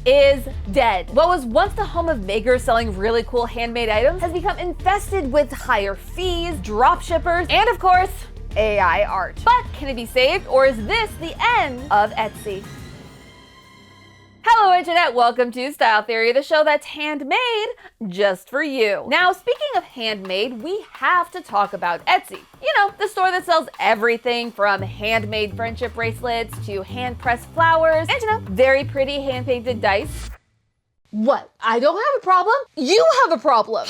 is dead. What was once the home of makers selling really cool handmade items has become infested with higher fees, dropshippers, and of course, AI art. But can it be saved, or is this the end of Etsy? Hello Internet, welcome to Style Theory, the show that's handmade just for you. Now, speaking of handmade, we have to talk about Etsy. You know, the store that sells everything from handmade friendship bracelets to hand-pressed flowers and, you know, very pretty hand-painted dice. What? I don't have a problem? You have a problem!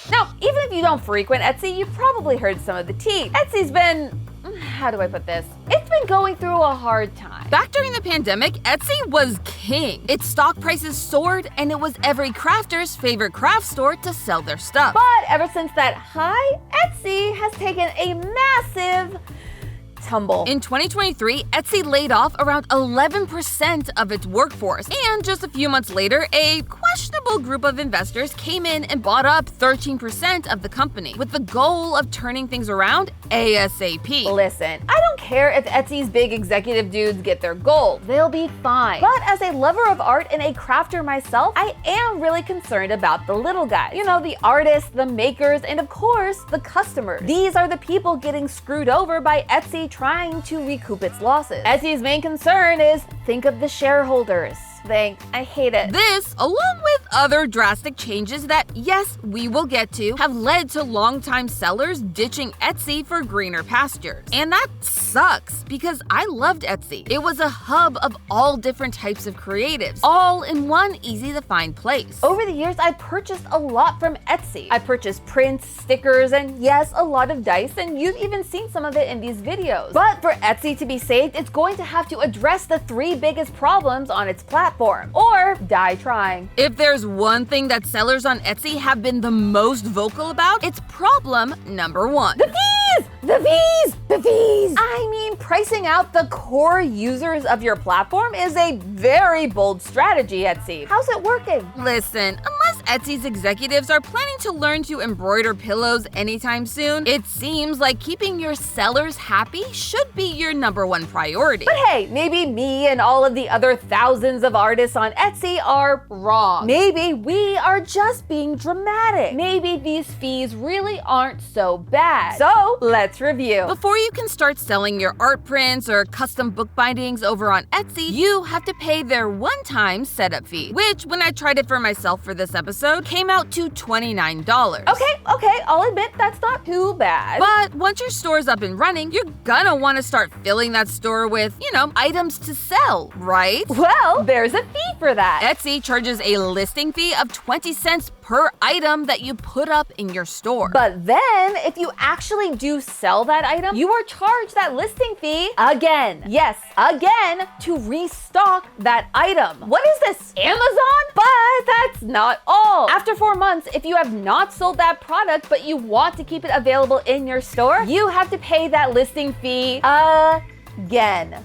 Now, even if you don't frequent Etsy, you've probably heard some of the tea. Etsy's been, how do I put this? It's been going through a hard time. Back during the pandemic, Etsy was king. Its stock prices soared, and it was every crafter's favorite craft store to sell their stuff. But ever since that high, Etsy has taken a massive tumble. In 2023, Etsy laid off around 11% of its workforce, and just a few months later, a questionable group of investors came in and bought up 13% of the company, with the goal of turning things around ASAP. Listen, I don't care if Etsy's big executive dudes get their goal. They'll be fine. But as a lover of art and a crafter myself, I am really concerned about the little guys. You know, the artists, the makers, and of course, the customers. These are the people getting screwed over by Etsy trying to recoup its losses. Etsy's main concern is think of the shareholders. I hate it. This, along with other drastic changes that, yes, we will get to, have led to longtime sellers ditching Etsy for greener pastures. And that sucks, because I loved Etsy. It was a hub of all different types of creatives, all in one easy-to-find place. Over the years, I purchased a lot from Etsy. I purchased prints, stickers, and yes, a lot of dice, and you've even seen some of it in these videos. But for Etsy to be saved, it's going to have to address the 3 biggest problems on its platform. Or die trying. If there's one thing that sellers on Etsy have been the most vocal about, it's problem number 1. The fees! The fees! The fees! I mean, pricing out the core users of your platform is a very bold strategy, Etsy. How's it working? Listen, unless Etsy's executives are planning to learn to embroider pillows anytime soon, it seems like keeping your sellers happy should be your number 1 priority. But hey, maybe me and all of the other thousands of artists on Etsy are wrong. Maybe we are just being dramatic. Maybe these fees really aren't so bad. So let's review. Before you can start selling your art prints or custom bookbindings over on Etsy, you have to pay their one-time setup fee, which, when I tried it for myself for this episode, came out to $29. Okay, I'll admit that's not too bad. But once your store's up and running, you're gonna want to start filling that store with, you know, items to sell, right? Well, there's a fee for that. Etsy charges a listing fee of 20 cents per item that you put up in your store. But then, if you actually do sell that item, you are charged that listing fee again. Yes, again, to restock that item. What is this, Amazon? But that's not all. After 4 months, if you have not sold that product but you want to keep it available in your store, you have to pay that listing fee again.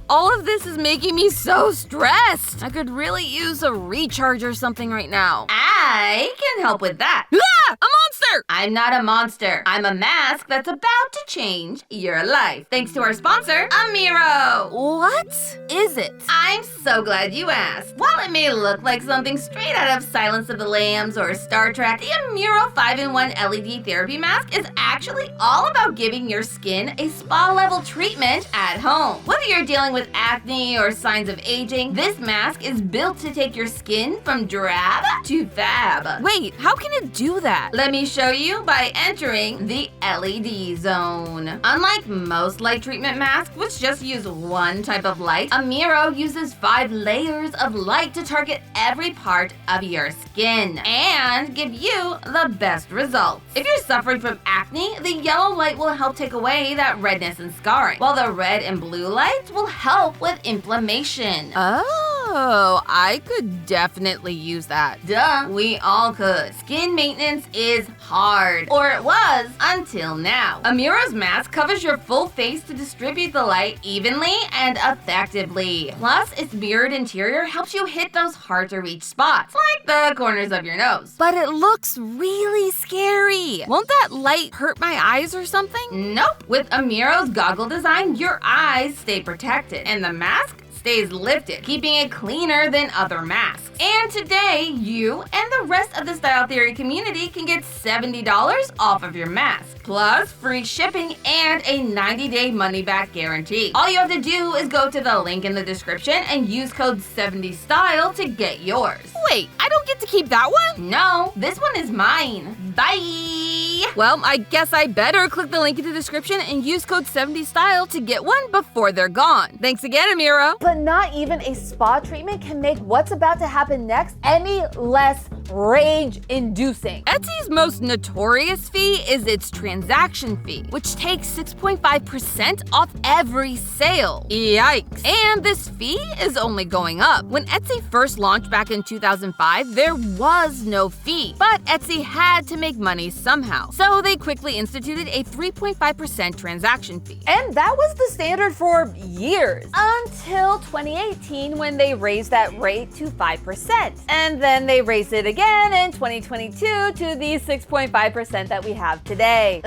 All of this is making me so stressed. I could really use a recharge or something right now. I can help with that. Ah! A monster! I'm not a monster. I'm a mask that's about to change your life. Thanks to our sponsor, Amiro. What is it? I'm so glad you asked. While it may look like something straight out of Silence of the Lambs or Star Trek, the Amiro 5-in-1 LED therapy mask is actually all about giving your skin a spa-level treatment at home. Whether you're dealing with acne or signs of aging, this mask is built to take your skin from drab to fab. Wait, how can it do that? Let me show you by entering the LED zone. Unlike most light treatment masks, which just use one type of light, Amiro uses 5 layers of light to target every part of your skin and give you the best results. If you're suffering from acne, the yellow light will help take away that redness and scarring, while the red and blue lights will help with inflammation. Oh, I could definitely use that. Duh, we all could. Skin maintenance is hard, or it was until now. Amiro's mask covers your full face to distribute the light evenly and effectively. Plus, its mirrored interior helps you hit those hard-to-reach spots, like the corners of your nose. But it looks really scary. Won't that light hurt my eyes or something? Nope. With Amiro's goggle design, your eyes stay protected, and the mask stays lifted, keeping it cleaner than other masks. And today, you and the rest of the Style Theory community can get $70 off of your mask, plus free shipping and a 90-day money-back guarantee. All you have to do is go to the link in the description and use code 70STYLE to get yours. Wait, I don't get to keep that one? No, this one is mine. Bye! Well, I guess I better click the link in the description and use code 70STYLE to get one before they're gone. Thanks again, Amira. But not even a spa treatment can make what's about to happen next any less rage-inducing. Etsy's most notorious fee is its transaction fee, which takes 6.5% off every sale. Yikes. And this fee is only going up. When Etsy first launched back in 2005, there was no fee, but Etsy had to make money somehow. So they quickly instituted a 3.5% transaction fee. And that was the standard for years, until 2018 when they raised that rate to 5%. And then they raised it again in 2022 to the 6.5% that we have today.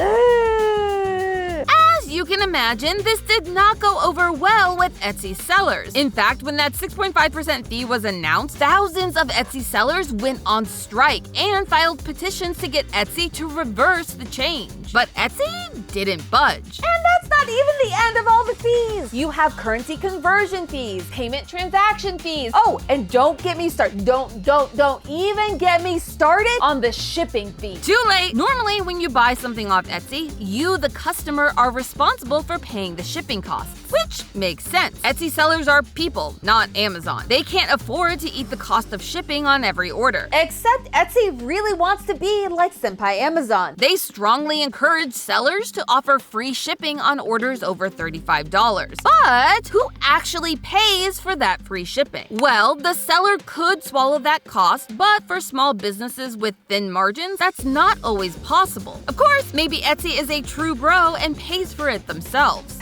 As you can imagine, this did not go over well with Etsy sellers. In fact, when that 6.5% fee was announced, thousands of Etsy sellers went on strike and filed petitions to get Etsy to reverse the change. But Etsy didn't budge. And that's not even the end of all the fees. You have currency conversion fees, payment transaction fees. Oh, and don't get me started. Don't even get me started on the shipping fee. Too late. Normally, when you buy something off Etsy, you, the customer, are responsible for paying the shipping costs, which makes sense. Etsy sellers are people, not Amazon. They can't afford to eat the cost of shipping on every order. Except Etsy really wants to be like Senpai Amazon. They strongly encourage sellers to offer free shipping on orders over $35. But who actually pays for that free shipping? Well, the seller could swallow that cost, but for small businesses with thin margins, that's not always possible. Of course, maybe Etsy is a true bro and pays for it themselves.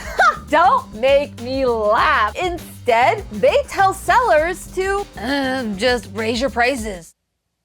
Don't make me laugh. Instead, they tell sellers to just raise your prices.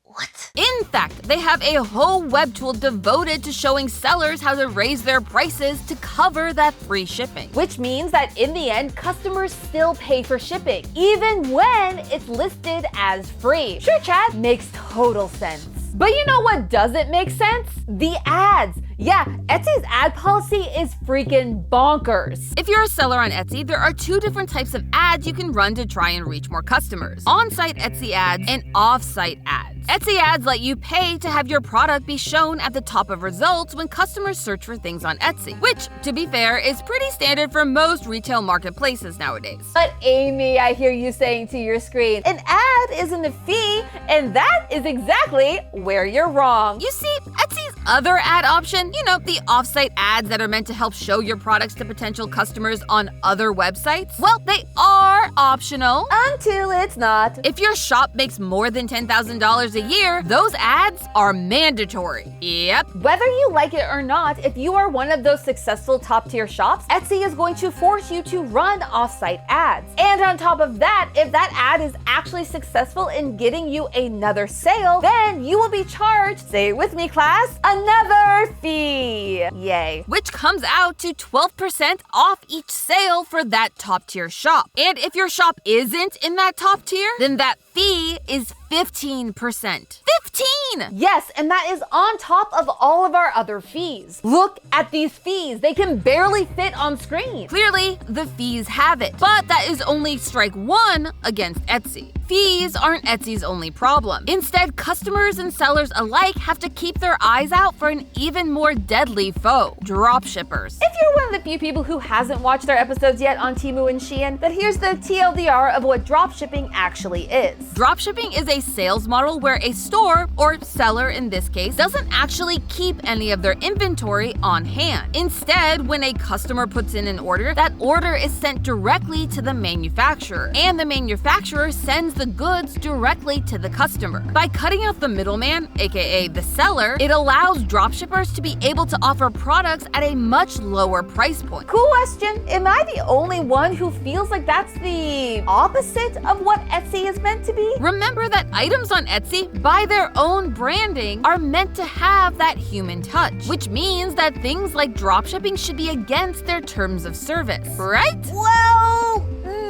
What? In fact, they have a whole web tool devoted to showing sellers how to raise their prices to cover that free shipping. Which means that in the end, customers still pay for shipping, even when it's listed as free. Sure, Chad, makes total sense. But you know what doesn't make sense? The ads. Yeah, Etsy's ad policy is freaking bonkers. If you're a seller on Etsy, there are two different types of ads you can run to try and reach more customers: on-site Etsy ads and off-site ads. Etsy ads let you pay to have your product be shown at the top of results when customers search for things on Etsy, which, to be fair, is pretty standard for most retail marketplaces nowadays. But Amy, I hear you saying to your screen, an ad isn't a fee, and that is exactly where you're wrong. You see, Etsy's other ad option, the off-site ads that are meant to help show your products to potential customers on other websites, well, they are optional. Until it's not. If your shop makes more than $10,000 a year, those ads are mandatory. Yep. Whether you like it or not, if you are one of those successful top-tier shops, Etsy is going to force you to run off-site ads. And on top of that, if that ad is actually successful in getting you another sale, then you will be charged, say it with me class, another fee. Yay. Which comes out to 12% off each sale for that top-tier shop. And if your shop isn't in that top tier, then that fee is 15%. 15! Yes, and that is on top of all of our other fees. Look at these fees. They can barely fit on screen. Clearly, the fees have it. But that is only strike one against Etsy. Fees aren't Etsy's only problem. Instead, customers and sellers alike have to keep their eyes out for an even more deadly foe: dropshippers. If you're one of the few people who hasn't watched their episodes yet on Temu and Shein, then here's the TLDR of what dropshipping actually is. Dropshipping is a sales model where a store, or seller in this case, doesn't actually keep any of their inventory on hand. Instead, when a customer puts in an order, that order is sent directly to the manufacturer, and the manufacturer sends the goods directly to the customer. By cutting out the middleman, aka the seller, it allows dropshippers to be able to offer products at a much lower price point. Cool question. Am I the only one who feels like that's the opposite of what Etsy is meant to be? Remember that items on Etsy, by their own branding, are meant to have that human touch, which means that things like dropshipping should be against their terms of service, right? Well,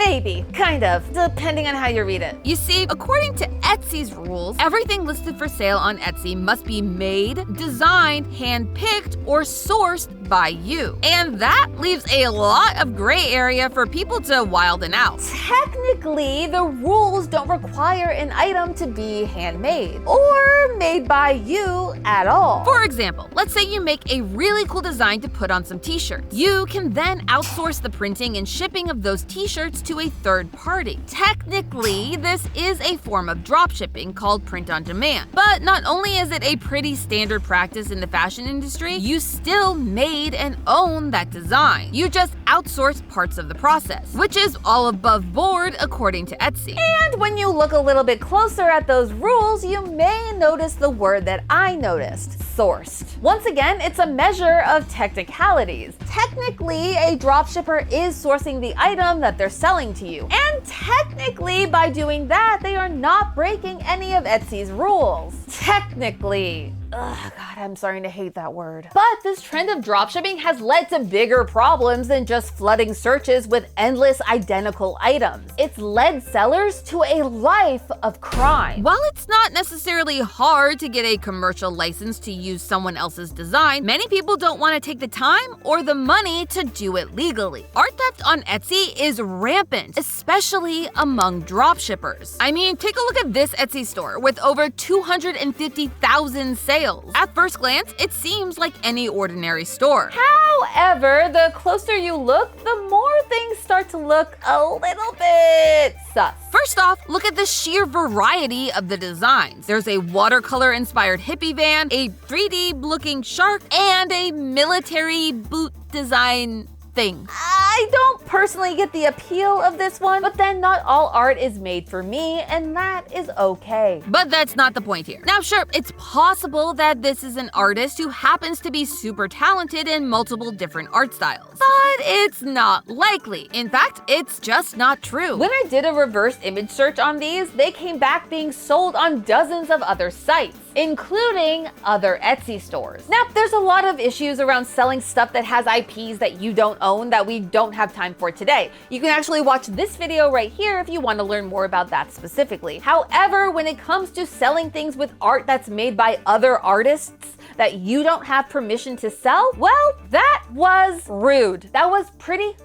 Maybe, kind of, depending on how you read it. You see, according to Etsy's rules, everything listed for sale on Etsy must be made, designed, hand-picked, or sourced by you. And that leaves a lot of gray area for people to widen out. Technically, the rules don't require an item to be handmade or made by you at all. For example, let's say you make a really cool design to put on some t-shirts. You can then outsource the printing and shipping of those t-shirts to a third party. Technically, this is a form of dropshipping called print on demand. But not only is it a pretty standard practice in the fashion industry, you still made and own that design. You just outsource parts of the process, which is all above board according to Etsy. And when you look a little bit closer at those rules, you may notice the word that I noticed: sourced. Once again, it's a measure of technicalities. Technically, a dropshipper is sourcing the item that they're selling to you. And technically, by doing that, they are not breaking any of Etsy's rules. Technically. Ugh, God, I'm starting to hate that word. But this trend of dropshipping has led to bigger problems than just flooding searches with endless identical items. It's led sellers to a life of crime. While it's not necessarily hard to get a commercial license to use someone else's design, many people don't want to take the time or the money to do it legally. Art theft on Etsy is rampant, especially among dropshippers. I mean, take a look at this Etsy store with over 250,000 sales. At first glance, it seems like any ordinary store. However, the closer you look, the more things start to look a little bit sus. First off, look at the sheer variety of the designs. There's a watercolor-inspired hippie van, a 3D-looking shark, and a military boot design thing. I don't personally get the appeal of this one, but then not all art is made for me, and that is okay. But that's not the point here. Now sure, it's possible that this is an artist who happens to be super talented in multiple different art styles. But it's not likely. In fact, it's just not true. When I did a reverse image search on these, they came back being sold on dozens of other sites, including other Etsy stores. Now, there's a lot of issues around selling stuff that has IPs that you don't own that we don't have time for today. You can actually watch this video right here if you want to learn more about that specifically. However, when it comes to selling things with art that's made by other artists that you don't have permission to sell, well, that was rude. That was pretty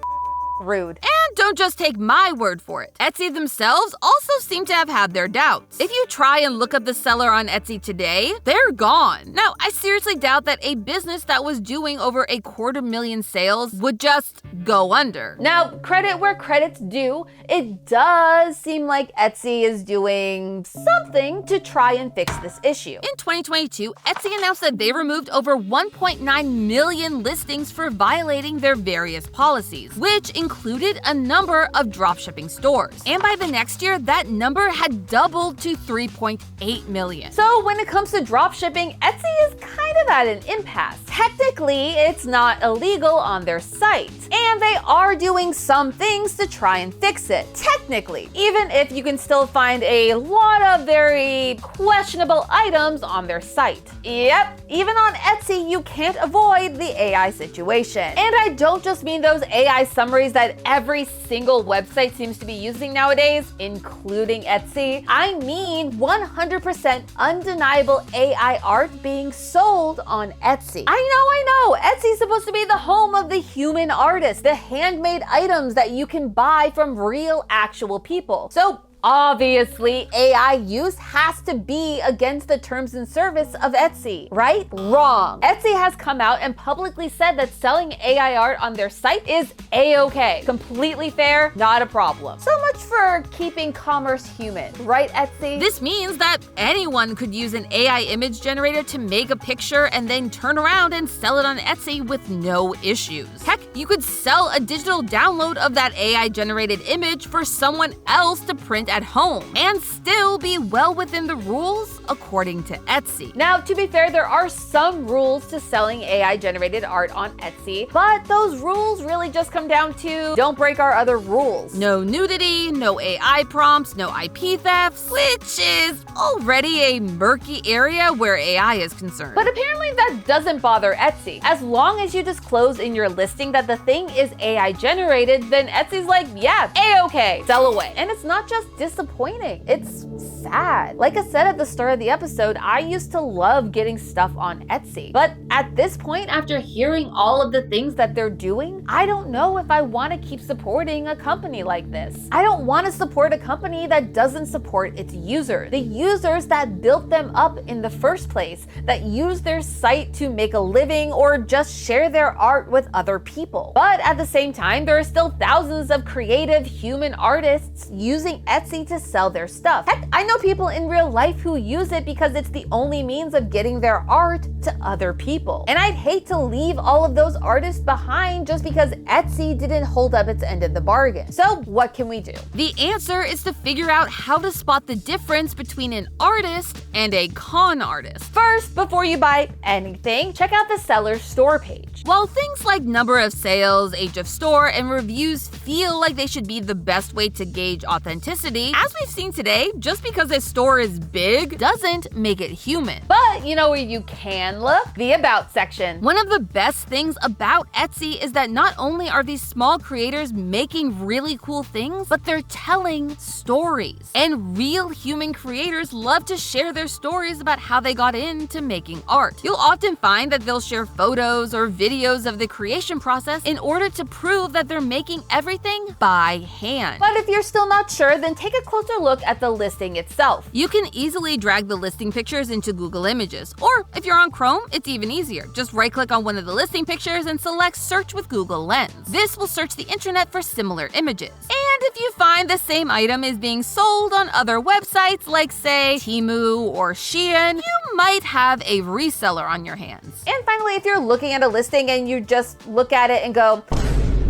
rude. And don't just take my word for it. Etsy themselves also seem to have had their doubts. If you try and look up the seller on Etsy today, they're gone. Now, I seriously doubt that a business that was doing over 250,000 sales would just go under. Now, credit where credit's due, it does seem like Etsy is doing something to try and fix this issue. In 2022, Etsy announced that they removed over 1.9 million listings for violating their various policies, which included a number of dropshipping stores. And by the next year, that number had doubled to 3.8 million. So when it comes to dropshipping, Etsy is kind of at an impasse. Technically, it's not illegal on their site, and they are doing some things to try and fix it. Technically, even if you can still find a lot of very questionable items on their site. Yep, even on Etsy, you can't avoid the AI situation. And I don't just mean those AI summaries that every single website seems to be using nowadays, including Etsy. I mean 100% undeniable AI art being sold on Etsy. I know, Etsy's supposed to be the home of the human artist, the handmade items that you can buy from real, actual people. So obviously, AI use has to be against the terms and service of Etsy, right? Wrong. Etsy has come out and publicly said that selling AI art on their site is a-okay. Completely fair, not a problem. So much for keeping commerce human, right, Etsy? This means that anyone could use an AI image generator to make a picture and then turn around and sell it on Etsy with no issues. Heck, you could sell a digital download of that AI-generated image for someone else to print at home and still be well within the rules according to Etsy. Now, to be fair, there are some rules to selling AI-generated art on Etsy, but those rules really just come down to don't break our other rules. No nudity, no AI prompts, no IP thefts, which is already a murky area where AI is concerned. But apparently that doesn't bother Etsy. As long as you disclose in your listing that the thing is AI generated, then Etsy's like, yeah, A-okay, sell away. And it's not just disappointing, it's sad. Like I said at the start of the episode, I used to love getting stuff on Etsy. But at this point, after hearing all of the things that they're doing, I don't know if I want to keep supporting a company like this. I don't want to support a company that doesn't support its users. The users that built them up in the first place, that use their site to make a living or just share their art with other people. But at the same time, there are still thousands of creative human artists using Etsy to sell their stuff. Heck, I know people in real life who use it because it's the only means of getting their art to other people. And I'd hate to leave all of those artists behind just because Etsy didn't hold up its end of the bargain. So what can we do? The answer is to figure out how to spot the difference between an artist and a con artist. First, before you buy anything, check out the seller's store page. While things like number of sales, age of store, and reviews feel like they should be the best way to gauge authenticity, as we've seen today, just because a store is big doesn't make it human. But you know where you can look? The About section. One of the best things about Etsy is that not only are these small creators making really cool things, but they're telling stories. And real human creators love to share their stories about how they got into making art. You'll often find that they'll share photos or videos of the creation process in order to prove that they're making everything by hand. But if you're still not sure, then take a closer look at the listing itself. You can easily drag the listing pictures into Google Images, or if you're on Chrome, it's even easier. Just right-click on one of the listing pictures and select Search with Google Lens. This will search the internet for similar images. And if you find the same item is being sold on other websites like, say, Temu or Shein, you might have a reseller on your hands. And finally, if you're looking at a listing and you just look at it and go,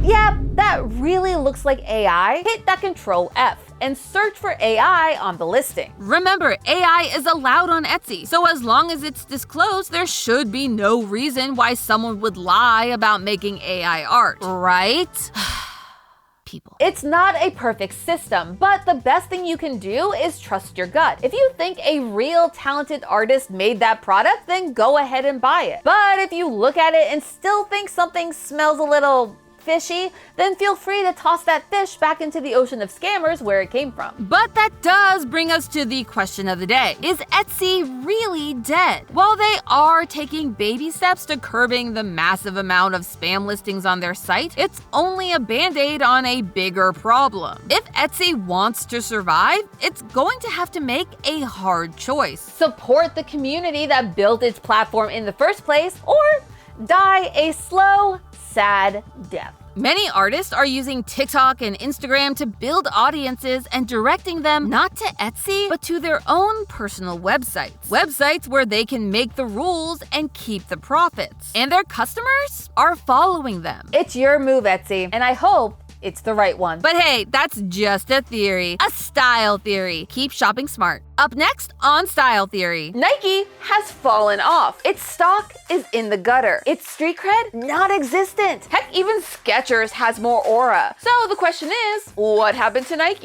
yeah, that really looks like AI, hit that Control F and search for AI on the listing. Remember, AI is allowed on Etsy, so as long as it's disclosed, there should be no reason why someone would lie about making AI art, right? People. It's not a perfect system, but the best thing you can do is trust your gut. If you think a real talented artist made that product, then go ahead and buy it. But if you look at it and still think something smells a little fishy, then feel free to toss that fish back into the ocean of scammers where it came from. But that does bring us to the question of the day. Is Etsy really dead? While they are taking baby steps to curbing the massive amount of spam listings on their site, it's only a band-aid on a bigger problem. If Etsy wants to survive, it's going to have to make a hard choice. Support the community that built its platform in the first place, or die a slow, sad death. Many artists are using TikTok and Instagram to build audiences and directing them not to Etsy, but to their own personal websites. Websites where they can make the rules and keep the profits. And their customers are following them. It's your move, Etsy, and I hope it's the right one. But hey, that's just a theory. A style theory. Keep shopping smart. Up next on Style Theory. Nike has fallen off. Its stock is in the gutter. Its street cred, non-existent. Heck, even Skechers has more aura. So the question is, what happened to Nike?